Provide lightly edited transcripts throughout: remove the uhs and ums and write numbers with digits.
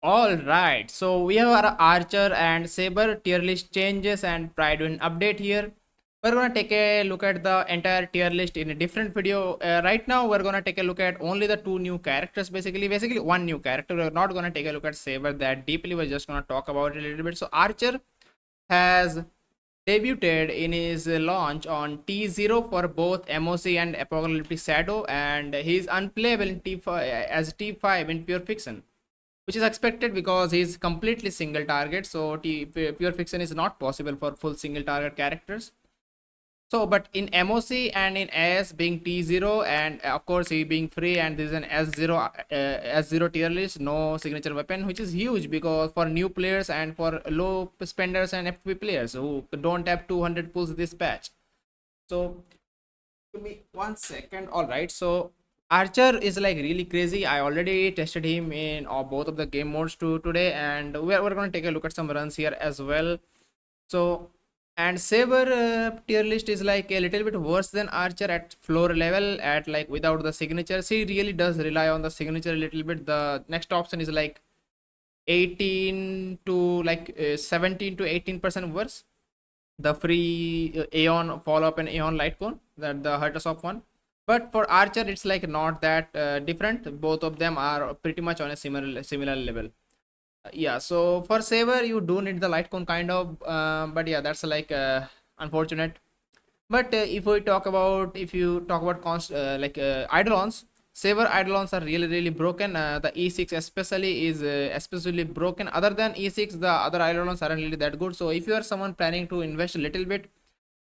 Alright, so we have our archer and saber tier list changes and pride win update here. We're gonna take a look at the entire tier list in a different video. Right now, we're gonna take a look at only the two new characters, basically one new character. We're not gonna take a look at saber that deeply. We're just gonna talk about it a little bit. So archer has debuted in his launch on T0 for both MOC and Apocalyptic Shadow, and he's unplayable in T5 as T5 in Pure Fiction, which is expected because he's completely single target. So Pure Fiction is not possible for full single target characters. So, but in MOC and in AS being T0, and of course he being free, and this is an S0 tier list, no signature weapon, which is huge because for new players and for low spenders and FP players who don't have 200 pulls this patch. So, give me 1 second. All right, so Archer is like really crazy. I already tested him in both of the game modes today, and we're going to take a look at some runs here as well. So, and saber tier list is like a little bit worse than archer at floor level, at like without the signature. He really does rely on the signature a little bit. The next option is like 18 to like 17 to 18% worse. The free Aeon follow up and Aeon light cone, that the Hurtasop one. But for archer it's like not that different. Both of them are pretty much on a similar level. Yeah, so for saver you do need the light cone kind of, but yeah, that's like unfortunate. But if you talk about eidolons, saver eidolons are really broken. The E6 especially is especially broken. Other than E6, the other eidolons aren't really that good. So if you are someone planning to invest a little bit,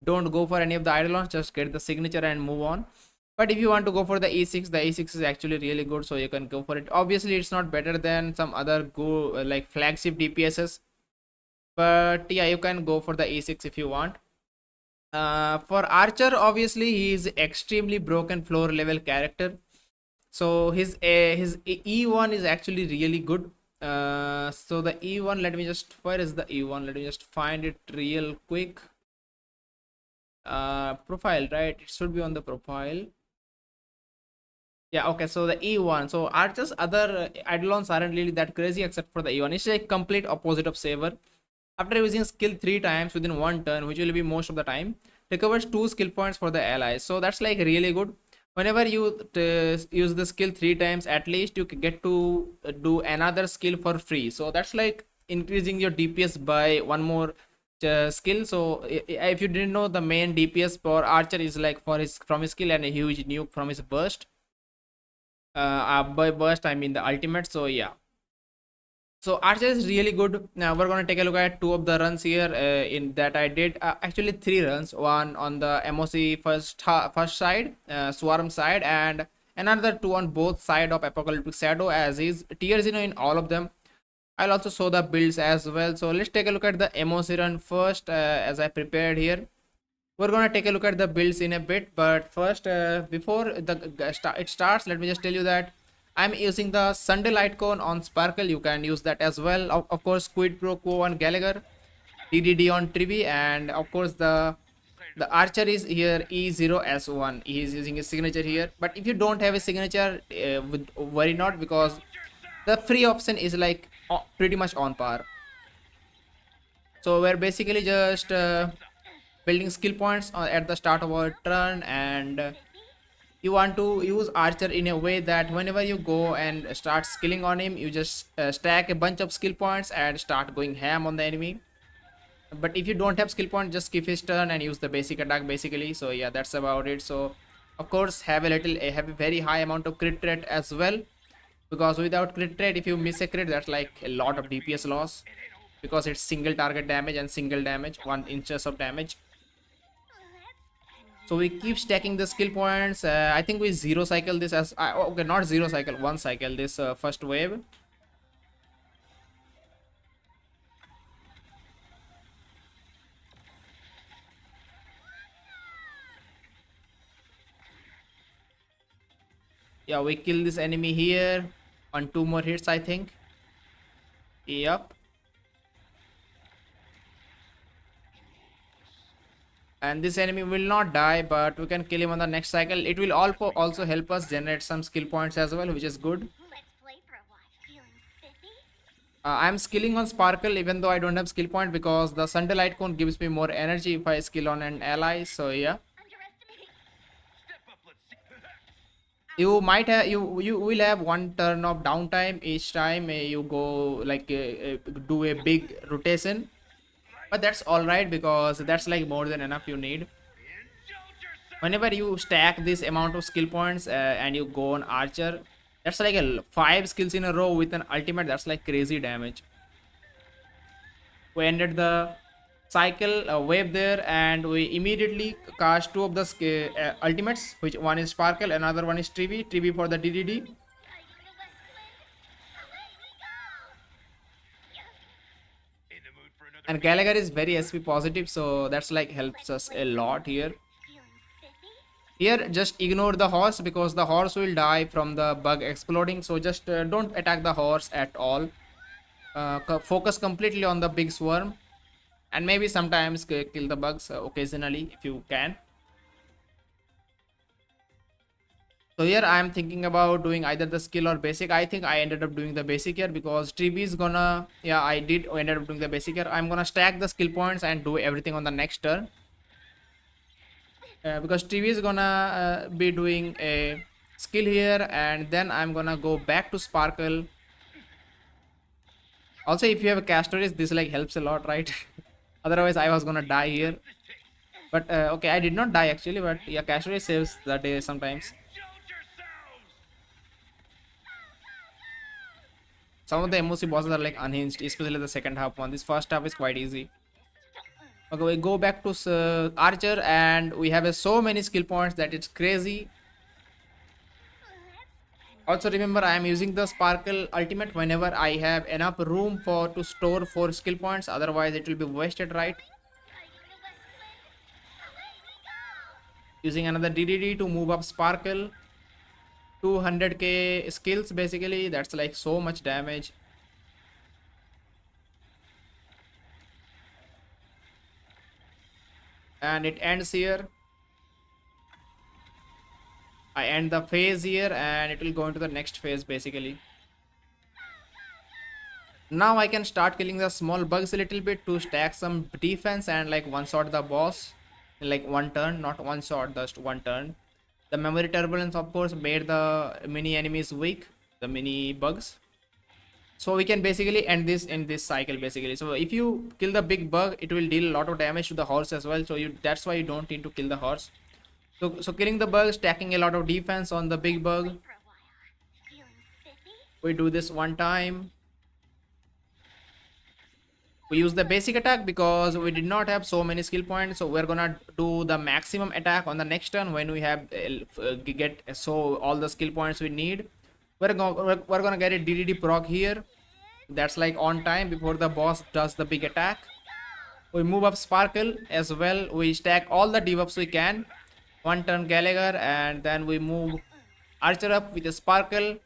don't go for any of the eidolons. Just get the signature and move on. But if you want to go for the E6, the E6 is actually really good, so you can go for it. Obviously it's not better than some other like flagship DPSs, but yeah, you can go for the E6 if you want. For archer, obviously he is extremely broken floor level character, so his E1 is actually really good. So the E1, let me just, where is the E1, let me just find it real quick. Profile, right? It should be on the profile. Yeah, okay, so the E1. So Archer's other eidolons aren't really that crazy except for the E1. It's like complete opposite of Saber. After using skill 3 times within 1 turn, which will be most of the time, recovers 2 skill points for the allies. So that's like really good. Whenever you use the skill 3 times, at least you can get to do another skill for free. So that's like increasing your DPS by one more skill. So if you didn't know, the main DPS for Archer is like for his from his skill and a huge nuke from his burst. By burst I mean the ultimate. So yeah, so archer is really good. Now we're going to take a look at two of the runs here in that I did, actually three runs, one on the MOC first side, swarm side, and another two on both side of apocalyptic shadow, as is tiers in all of them. I'll also show the builds as well. So let's take a look at the MOC run first, as I prepared here. We're gonna take a look at the builds in a bit, but first, before it starts, let me just tell you that I'm using the Sunday light cone on Sparkle. You can use that as well. Of course, Quid Pro Quo on Gallagher, DDD on Trivi, and of course the archer is here E0S1. He is using his signature here. But if you don't have a signature, worry not, because the free option is like pretty much on par. So we're basically just building skill points at the start of our turn, and you want to use archer in a way that whenever you go and start skilling on him, you just stack a bunch of skill points and start going ham on the enemy. But if you don't have skill point, just skip his turn and use the basic attack basically. So yeah, that's about it. So of course have a very high amount of crit rate as well, because without crit rate, if you miss a crit, that's like a lot of DPS loss, because it's single target damage and single damage, 1 inches of damage. So we keep stacking the skill points. I think we zero cycle this as okay, not zero cycle, one cycle this first wave. Yeah, we kill this enemy here on 2 more hits, I think. Yep. And this enemy will not die, but we can kill him on the next cycle. It will also help us generate some skill points as well, which is good. Let's play for a while. Feeling spiffy? I'm skilling on Sparkle even though I don't have skill point because the Sunday Cone gives me more energy if I skill on an ally. So yeah, you might have you will have one turn of downtime each time you go like do a big rotation, but that's all right because that's like more than enough you need. Whenever you stack this amount of skill points and you go on Archer, that's like five skills in a row with an ultimate. That's like crazy damage. We ended the cycle wave there and we immediately cast two of the ultimates, which one is Sparkle, another one is Trivi for the DDD. And Gallagher is very SP positive, so that's like helps us a lot here. Here just ignore the horse because the horse will die from the bug exploding, so just don't attack the horse at all. Focus completely on the big swarm and maybe sometimes kill the bugs occasionally if you can. So here I am thinking about doing either the skill or basic. I think I ended up doing the basic here because TV is gonna, yeah, I did ended up doing the basic here. I'm gonna stack the skill points and do everything on the next turn. Because TV is gonna be doing a skill here and then I'm gonna go back to Sparkle. Also, if you have a castoris, this like helps a lot, right? Otherwise, I was gonna die here. But okay, I did not die actually, but yeah, castoris saves the day sometimes. Some of the MOC bosses are like unhinged, especially the second half one. This first half is quite easy. Okay, we go back to Archer and we have so many skill points that it's crazy. Also remember I am using the Sparkle ultimate whenever I have enough room for to store 4 skill points, otherwise it will be wasted, right? Using another DDD to move up Sparkle. 200k skills basically, that's like so much damage. And it ends here. I end the phase here and it will go into the next phase basically. Now I can start killing the small bugs a little bit to stack some defense and like one shot the boss in like one turn, not one shot, just one turn. The memory turbulence of course made the mini enemies weak, the mini bugs. So we can basically end this in this cycle basically. So if you kill the big bug, it will deal a lot of damage to the horse as well. So that's why you don't need to kill the horse. So killing the bug, stacking a lot of defense on the big bug. We do this one time. We use the basic attack because we did not have so many skill points, so we're gonna do the maximum attack on the next turn when we have get so all the skill points we need. We're gonna get a DDD proc here. That's like on time before the boss does the big attack. We move up Sparkle as well. We stack all the debuffs we can. One turn Gallagher and then we move Archer up with a Sparkle.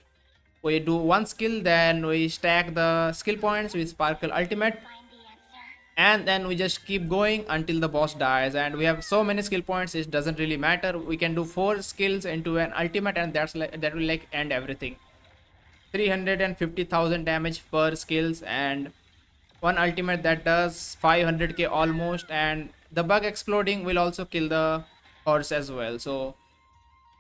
We do one skill, then we stack the skill points with Sparkle ultimate. And then we just keep going until the boss dies, and we have so many skill points it doesn't really matter. We can do 4 skills into an ultimate and that will like end everything. 350,000 damage per skills and one ultimate that does 500k almost, and the bug exploding will also kill the horse as well. So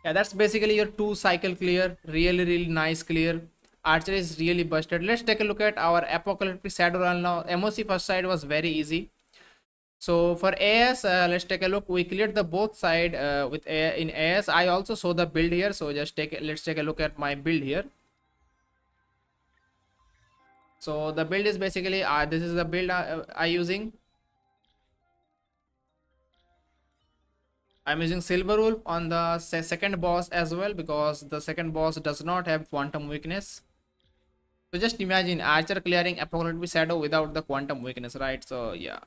yeah, that's basically your 2 cycle clear. Really nice clear. Archer is really busted. Let's take a look at our apocalyptic shadow run now. MOC first side was very easy. So for AS, let's take a look. We cleared the both side in AS. I also saw the build here, so let's take a look at my build here. So the build is basically this is the build I using. I'm using Silver Wolf on the second boss as well because the second boss does not have quantum weakness. So just imagine Archer clearing Apocalyptic Shadow without the quantum weakness, right? So yeah.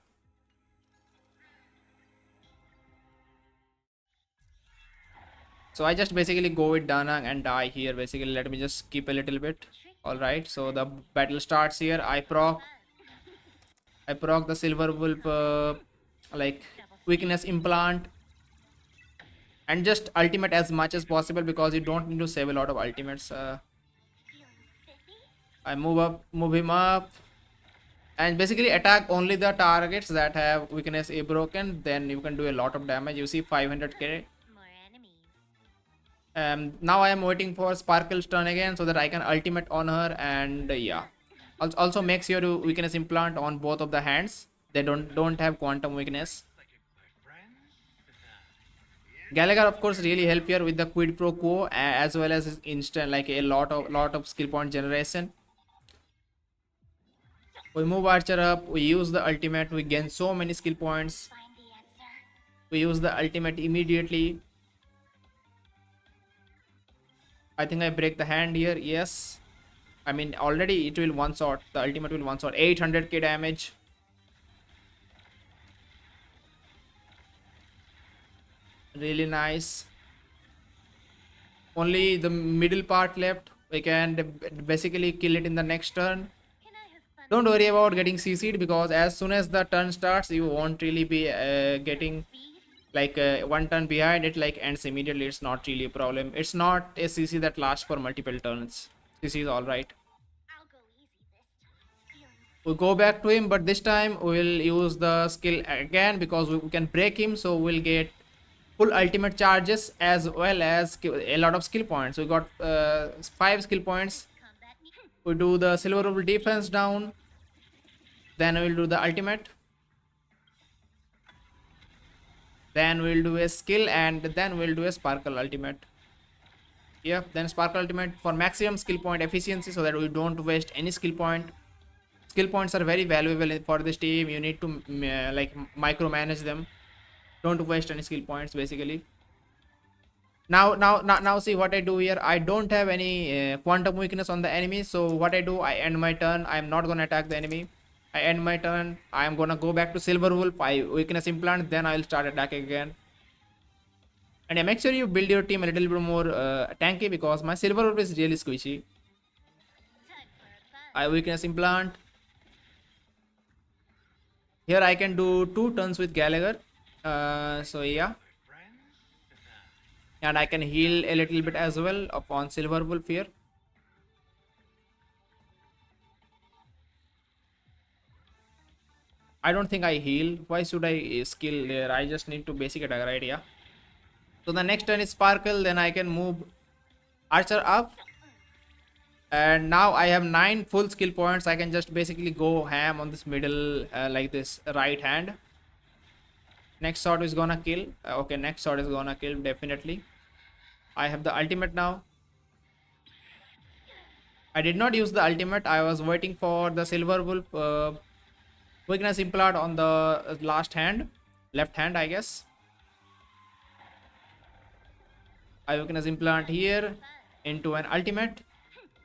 So I just basically go with Danang and die here. Basically, let me just keep a little bit. Alright, so the battle starts here. I proc the Silver Wolf like weakness implant. And just ultimate as much as possible because you don't need to save a lot of ultimates. I move him up, and basically attack only the targets that have weakness A broken. Then you can do a lot of damage. You see 500k. Now I am waiting for Sparkle's turn again so that I can ultimate on her, and yeah. Also make sure you weakness implant on both of the hands. They don't have quantum weakness. Gallagher of course really help here with the quid pro quo, as well as his instant, like a lot of skill point generation. We move Archer up, we use the ultimate, we gain so many skill points. We use the ultimate immediately. I think I break the hand here. Yes, I mean already it will one shot. The ultimate will one shot. 800k damage. Really nice. Only the middle part left. We can basically kill it in the next turn. Don't worry about getting CC'd, because as soon as the turn starts, you won't really be getting like one turn behind. It like ends immediately. It's not really a problem. It's not a CC that lasts for multiple turns. CC is all right. We'll go back to him, but this time we'll use the skill again because we can break him, so we'll get full ultimate charges as well as a lot of skill points. We got 5 skill points. We do the silver rubble defense down, then we'll do the ultimate, then we'll do a skill, and then we'll do a sparkle ultimate. Yep, then sparkle ultimate for maximum skill point efficiency so that we don't waste any skill point. Skill points are very valuable for this team. You need to like micromanage them. Don't waste any skill points basically. Now see what I do here. I don't have any quantum weakness on the enemy, so what I do, I end my turn. I'm not gonna attack the enemy. I end my turn. I am gonna go back to silver wolf. I weakness implant, then I'll start attacking again. And yeah, make sure you build your team a little bit more tanky, because my silver wolf is really squishy. I weakness implant. Here I can do 2 turns with Gallagher. So yeah, and I can heal a little bit as well upon silver wolf here. I don't think I heal. Why should I skill there? I just need to basic attack, right? Yeah. So the next turn is sparkle, then I can move archer up, and now I have 9 full skill points. I can just basically go ham on this middle like this right hand. Next shot is gonna kill. Okay, next shot is gonna kill definitely. I have the ultimate now. I did not use the ultimate. I was waiting for the silver wolf weakness implant on the last hand, left hand I guess. I weakness implant here into an ultimate.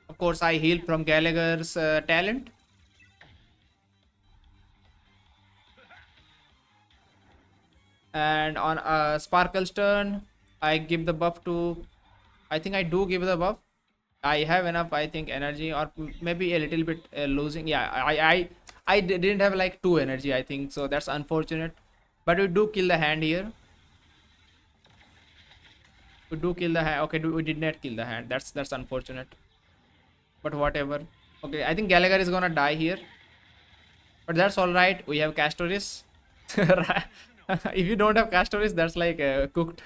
Of course I heal from Gallagher's talent. And on Sparkle's turn, I give the buff to, I think I do give the buff. I have enough, I think, energy, or maybe a little bit losing. Yeah, I didn't have like 2 energy, I think, so that's unfortunate. But we do kill the hand here. We do kill the hand. Okay, we did not kill the hand. That's unfortunate. But whatever. Okay, I think Gallagher is gonna die here. But that's all right. We have Castoris. If you don't have Castoris, that's like cooked.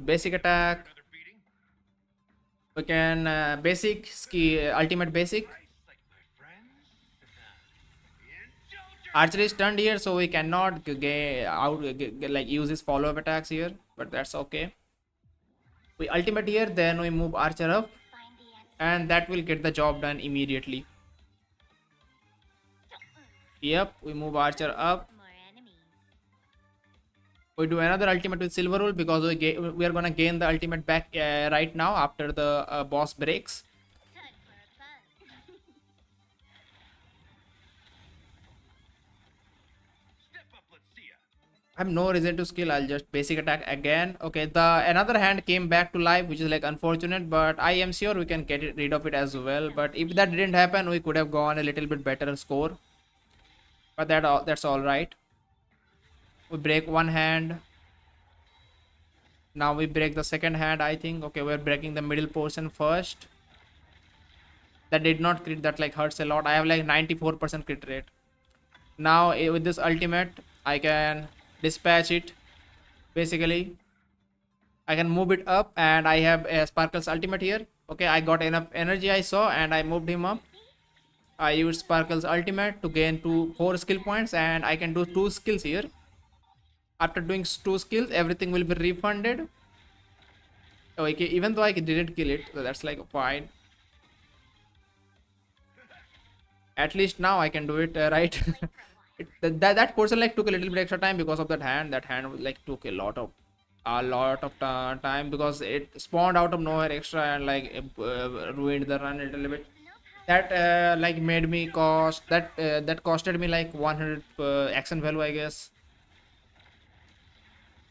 Basic attack. We can basic ski ultimate basic. Archer is stunned here, so we cannot like use his follow-up attacks here, but that's okay. We ultimate here, then we move archer up, and that will get the job done immediately. Yep, we move archer up. We do another ultimate with silver wolf because we are gonna gain the ultimate back right now after the boss breaks. I have no reason to skill. I'll just basic attack again. Okay, the another hand came back to life, which is like unfortunate, but I am sure we can get rid of it as well. But if that didn't happen, we could have gone a little bit better score. But that's all right. We break one hand. Now we break the second hand, I think. Okay, we're breaking the middle portion first. That did not crit, that like hurts a lot. I have like 94% crit rate. Now with this ultimate, I can dispatch it. Basically, I can move it up, and I have a Sparkle's ultimate here. Okay, I got enough energy, I saw, and I moved him up. I used Sparkle's ultimate to gain 4 skill points, and I can do 2 skills here. After doing 2 skills, everything will be refunded. Okay, even though I didn't kill it, so that's like fine. At least now I can do it, right? That portion like took a little bit extra time because of that hand. That hand like took a lot of time because it spawned out of nowhere extra, and like ruined the run a little bit. That like made me cost that costed me like 100 action value, I guess,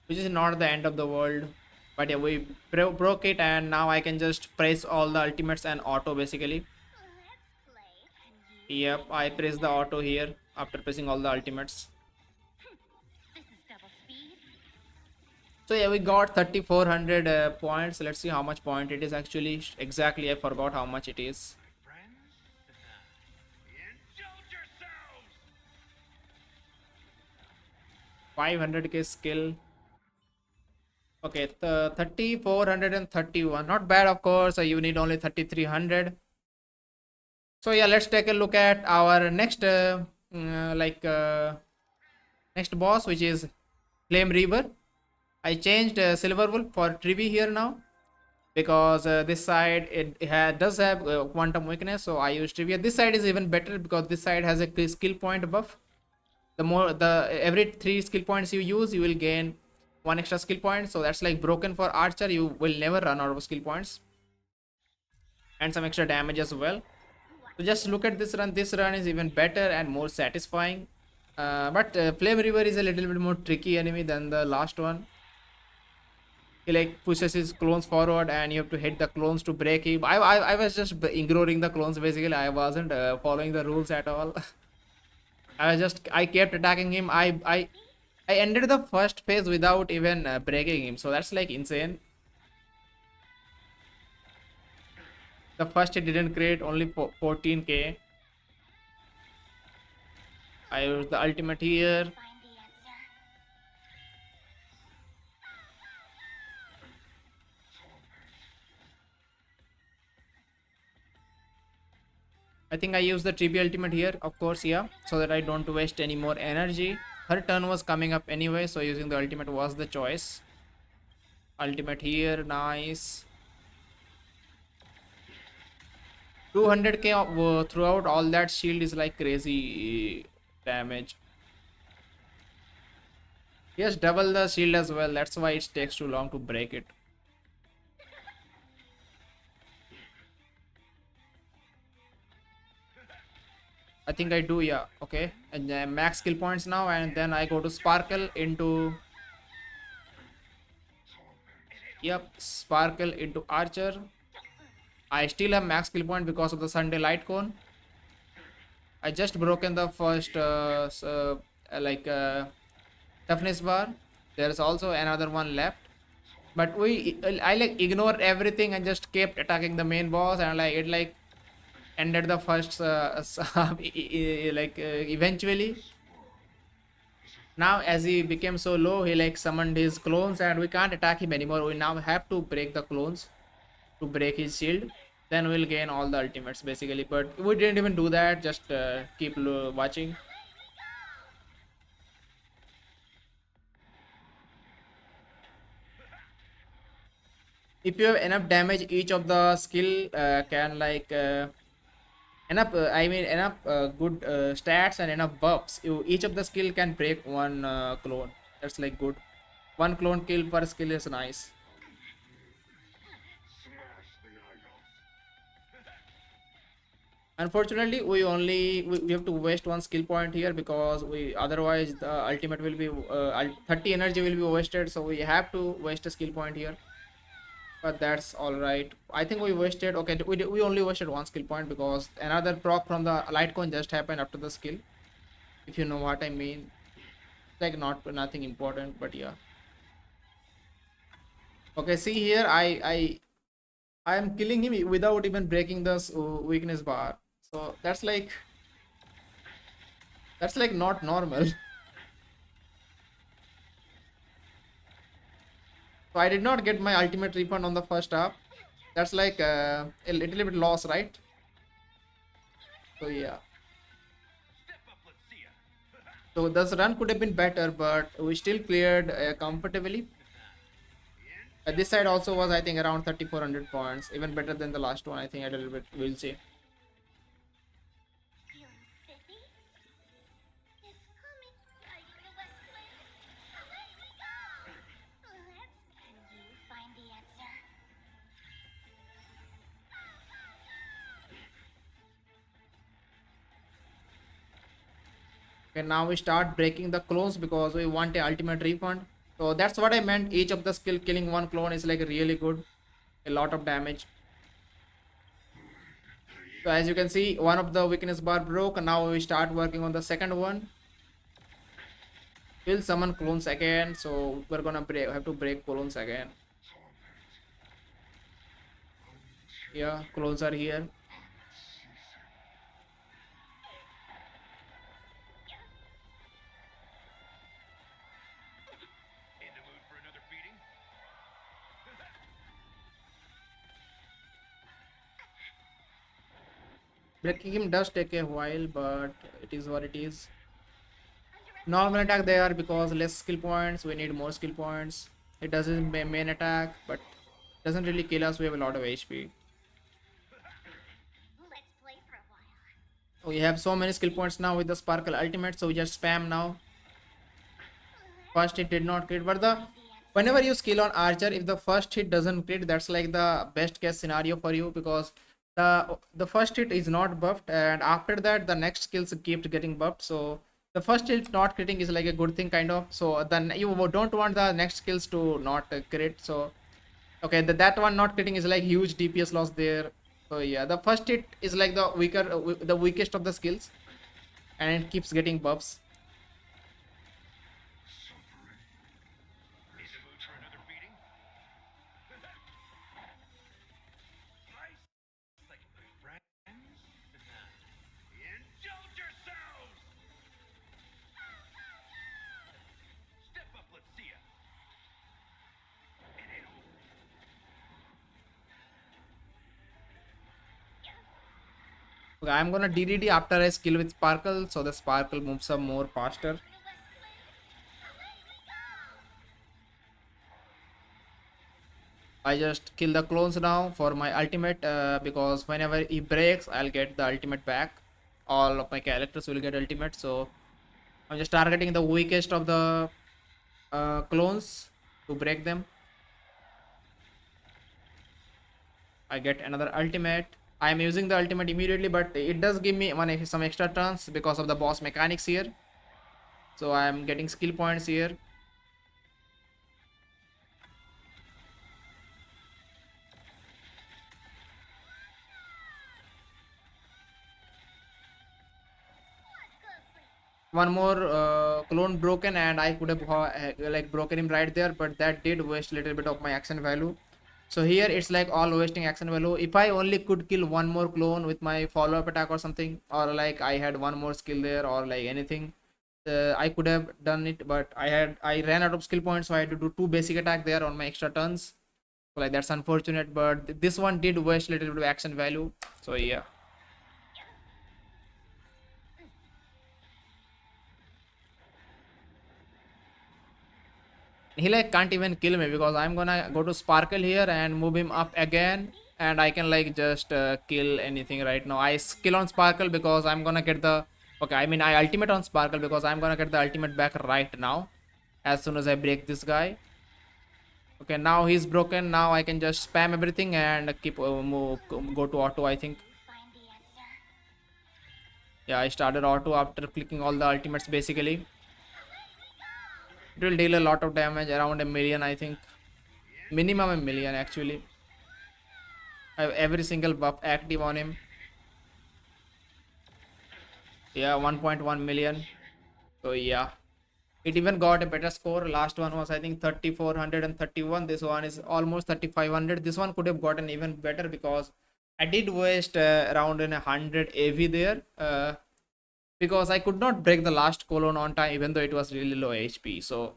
which is not the end of the world. But yeah, we broke it, and now I can just press all the ultimates and auto basically. Yep, I press the auto here after pressing all the ultimates. So yeah, we got 3400 points. Let's see how much point it is actually. Exactly, I forgot how much it is. 500k skill. Okay, 3431. Not bad, of course. You need only 3300. So yeah, let's take a look at our next next boss, which is Flame Reaver. I changed Silver Wolf for Trivi here now, because this side does have quantum weakness, so I use Trivia. This side is even better because this side has a skill point buff. The every 3 skill points you use, you will gain 1 extra skill point, so that's like broken for archer. You will never run out of skill points, and some extra damage as well. So just look at this run. This run is even better and more satisfying. But Flame Reaver is a little bit more tricky enemy than the last one. He like pushes his clones forward, and you have to hit the clones to break him. I was just ignoring the clones basically. I wasn't following the rules at all. I kept attacking him. I ended the first phase without even breaking him, so that's like insane. The first hit didn't create, only 14k. I used the ultimate here. I think I used the Tribi ultimate here, of course, yeah, so that I don't waste any more energy. Her turn was coming up anyway, so using the ultimate was the choice. Ultimate here, nice. 200k throughout all that shield is like crazy damage. Yes, double the shield as well. That's why it takes too long to break it. I think I do, yeah. Okay, and max skill points now, and then I go to Sparkle into. Yep, Sparkle into Archer. I still have max skill point because of the Sunday light cone. I just broken the first toughness bar. There's also another one left, but I like ignored everything and just kept attacking the main boss, and like it like ended the first eventually. Now as he became so low, he like summoned his clones, and we can't attack him anymore. We now have to break the clones to break his shield, then we'll gain all the ultimates basically. But we didn't even do that, just keep watching. If you have enough damage, each of the skill can like enough I mean enough good stats and enough buffs, each of the skill can break one clone. That's like good. One clone kill per skill is nice. Unfortunately, we have to waste 1 skill point here, because we otherwise the ultimate will be 30 energy will be wasted, so we have to waste a skill point here. But that's all right. I think we wasted, okay, we only wasted 1 skill point because another proc from the light cone just happened after the skill, if you know what I mean. Like nothing important, but yeah. Okay, see here, I am killing him without even breaking the weakness bar. So that's like not normal. So I did not get my ultimate refund on the first half. That's like a little bit loss, right? So yeah. So this run could have been better, but we still cleared comfortably. This side also was, I think, around 3400 points, even better than the last one. I think a little bit. We'll see. Okay, now we start breaking the clones because we want a ultimate refund. So that's what I meant. Each of the skill killing one clone is like really good. A lot of damage. So as you can see, one of the weakness bar broke. Now we start working on the second one. We'll summon clones again. So we're gonna have to break clones again. Yeah, clones are here. Breaking him does take a while, but it is what it is. Normal attack there because less skill points. We need more skill points. It doesn't main attack, but doesn't really kill us. We have a lot of HP. We have so many skill points now with the Sparkle Ultimate, so we just spam now. First hit did not crit, but whenever you skill on Archer, if the first hit doesn't crit, that's like the best case scenario for you because the first hit is not buffed, and after that the next skills keep getting buffed. So the first hit not critting is like a good thing kind of. So then you don't want the next skills to not crit. So okay, that one not critting is like huge DPS loss there. So yeah, the first hit is like the the weakest of the skills, and it keeps getting buffs. Okay, I'm gonna DDD after I skill with Sparkle, so the Sparkle moves up more faster. I just kill the clones now for my ultimate because whenever he breaks, I'll get the ultimate back. All of my characters will get ultimate, so I'm just targeting the weakest of the clones to break them. I get another ultimate. I am using the ultimate immediately, but it does give me some extra turns because of the boss mechanics here. So I am getting skill points here. One more clone broken, and I could have like broken him right there, but that did waste a little bit of my action value. So here it's like all wasting action value. If I only could kill one more clone with my follow-up attack or something, or like I had one more skill there or like anything, I could have done it, but I ran out of skill points, so I had to do two basic attack there on my extra turns. So like that's unfortunate, but this one did waste a little bit of action value. So yeah. He like can't even kill me because I'm gonna go to Sparkle here and move him up again, and I can like just kill anything right now. I skill on Sparkle because I'm gonna get the okay, I mean I ultimate on Sparkle because I'm gonna get the ultimate back right now as soon as I break this guy. Okay, now he's broken. Now I can just spam everything and keep go to auto, I think. Yeah, I started auto after clicking all the ultimates basically. It will deal a lot of damage, around a million, I think. Minimum a million actually. I have every single buff active on him. Yeah, 1.1 million. So yeah, It even got a better score. Last one was I think 3431. This one is almost 3500. This one could have gotten even better because I did waste around in 100 AV there, because I could not break the last colon on time even though it was really low HP. So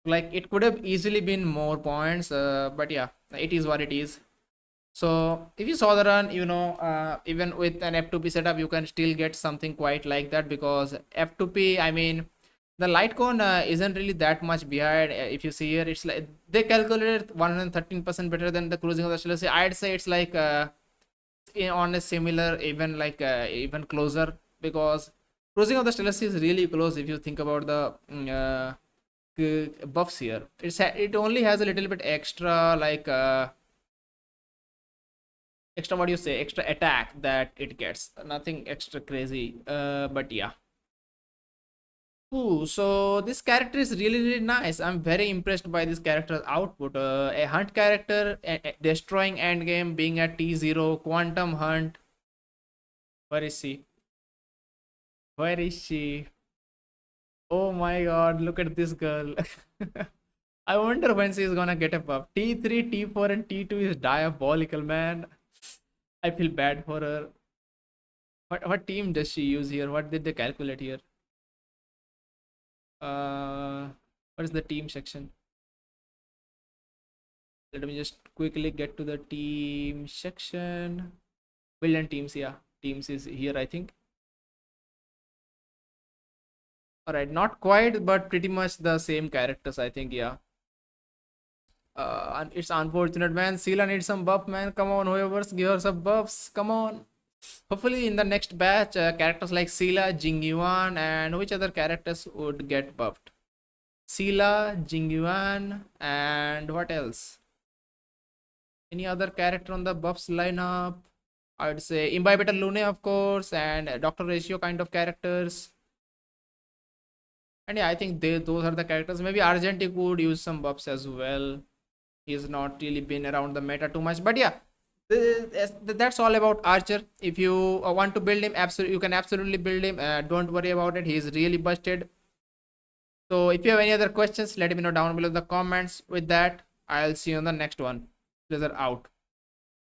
like it could have easily been more points, but yeah, it is what it is. So if you saw the run, even with an F2P setup, you can still get something quite like that, because F2P, I mean, the light cone isn't really that much behind. If you see here, it's like they calculated 113% better than the cruising of the Celestia. I'd say it's like on a similar, even like even closer, because cruising of the Celestia is really close if you think about the buffs here. It only has a little bit extra like. Extra, what do you say, extra attack that it gets, nothing extra crazy, but yeah. Ooh, so this character is really nice. I'm very impressed by this character's output. A hunt character, destroying endgame, being at T0, quantum hunt. Where is she? Where is she? Oh my god, look at this girl. I wonder when she's gonna get a buff. T3, T4 and T2 is diabolical, man. I feel bad for her. What team does she use here? What did they calculate here? What is the team section? Let me just quickly get to the team section. Build and teams, yeah. Teams is here, I think. Alright, not quite, but pretty much the same characters, I think, yeah. It's unfortunate, man. Sila needs some buff, man. Come on, whoever's give her some buffs. Come on. Hopefully, in the next batch, characters like Sila, Jingyuan, and which other characters would get buffed? Sila, Jingyuan, and what else? Any other character on the buffs lineup? I would say Imbibitor Lune, of course, and Dr. Ratio kind of characters. And yeah, I think those are the characters. Maybe Argentic would use some buffs as well. He's not really been around the meta too much, but yeah, that's all about Archer. If you want to build him, absolutely, you can absolutely build him. Don't worry about it. He's really busted. So if you have any other questions, let me know down below in the comments. With that, I'll see you on the next one. Pleasure out.